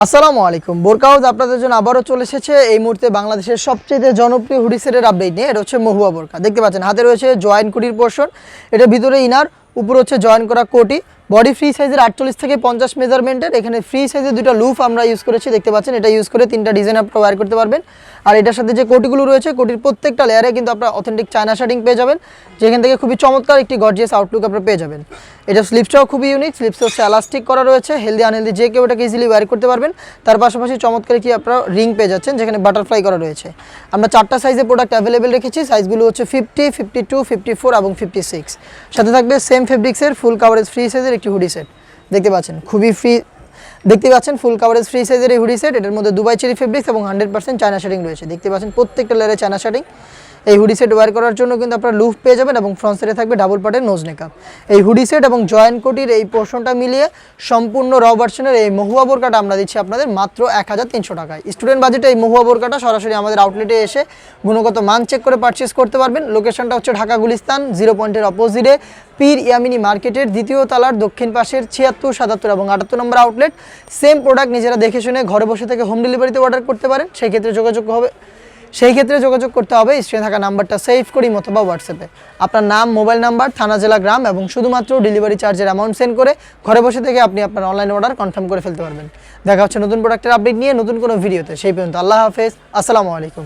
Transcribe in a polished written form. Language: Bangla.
আসসালামু আলাইকুম। বোরকা হাউস আপনাদের জন্য আবারও চলে এসেছে এই মুহূর্তে বাংলাদেশের সবচেয়ে জনপ্রিয় হুডি সেটের আপডেট নিয়ে। এটা হচ্ছে মহুয়া বোরকা। দেখতে পাচ্ছেন হাতে রয়েছে জয়েন কোটির পোর্শন, এটার ভিতরে ইনার, উপরে হচ্ছে জয়েন করা কোটি। বডি ফ্রি সাইজের 48 থেকে 50 মেজারমেন্টের। এখানে ফ্রি সাইজের দুটো লুফ আমরা ইউজ করেছি, দেখতে পাচ্ছেন। এটা ইউজ করে তিনটা ডিজাইন আপনারা ওয়্যার করতে পারবেন। আর এটার সাথে যে কোটিগুলো রয়েছে, কোটির প্রত্যেকটা লেয়ারে কিন্তু আপনারা অথেন্টিক চায়না শার্টিং পেয়ে যাবেন, যেখান থেকে খুবই চমৎকার একটি গর্জিয়াস আউটলুক আপনারা পেয়ে যাবেন। এটা স্লিপসটাও খুবই ইউনিক, স্লিপসটা হচ্ছে এলাস্টিক করা রয়েছে, হেলদি আনহেলদি যে কেউ এটাকে ইজিলি ওয়্যার করতে পারবেন। তার পাশাপাশি চমৎকার কি আপনারা রিং পেয়ে যাচ্ছেন, যেখানে বাটারফ্লাই করা রয়েছে। আমরা 4টা সাইজের প্রোডাক্ট অ্যাভেলেবেল রেখেছি, সাইজগুলো হচ্ছে 50, 52, 54 এবং 56। সাথে থাকবে সেম ফেব্রিক্সের ফুল কাভারেজ ফ্রি সাইজের একটি হুডি সেট। দেখতে পাচ্ছেন খুবই ফ্রি, দেখতে পাচ্ছেন ফুল কাভারেজ ফ্রি সাইজের এই হুডি সেট। এটার মধ্যে দুবাই চেরি ফেব্রিক্স এবং 100% চায়না শার্টিং রয়েছে। দেখতে পাচ্ছেন প্রত্যেকটা লেয়ারে চায়না শার্টিং। এই হুডি সেট ওয়্যার করার জন্য কিন্তু আপনারা লুফ পেয়ে যাবেন এবং ফ্রন্ট সাইডে থাকবে ডাবল পার্টের নোজ নেকআপ। এই হুডি সেট এবং জয়েন্ট কোটির এই পোর্শনটা মিলিয়ে সম্পূর্ণ র ভার্সনের এই মহুয়া বোরকাটা আমরা দিচ্ছি আপনাদের মাত্র 1300 টাকায়। স্টুডেন্ট বাজেটে এই মহুয়া বোরকাটা সরাসরি আমাদের আউটলেটে এসে গুণগত মান চেক করে পারচেস করতে পারবেন। লোকেশনটা হচ্ছে ঢাকা গুলিস্তান 0 পয়েন্টের অপোজিটে পীর ইয়ামিনী মার্কেটের দ্বিতীয় তলার দক্ষিণ পাশের 76, 77 এবং 78 নম্বর আউটলেট। সেম প্রোডাক্ট নিজেরা দেখে শুনে ঘরে বসে থেকে হোম ডেলিভারিতে অর্ডার করতে পারেন। সেই ক্ষেত্রে যোগাযোগ করতে হবে স্ক্রিনে থাকা নাম্বারটা সেভ করি অথবা হোয়াটসঅ্যাপে আপনার নাম, মোবাইল নাম্বার, থানা, জেলা, গ্রাম এবং শুধুমাত্র ডেলিভারি চার্জের অ্যামাউন্ট সেন্ড করে ঘরে বসে থেকে আপনি আপনার অনলাইন অর্ডার কনফার্ম করে ফেলতে পারবেন। দেখা হচ্ছে নতুন প্রোডাক্টের আপডেট নিয়ে নতুন কোনো ভিডিওতে। সেই পর্যন্ত আল্লাহ হাফেজ, আসসালামু আলাইকুম।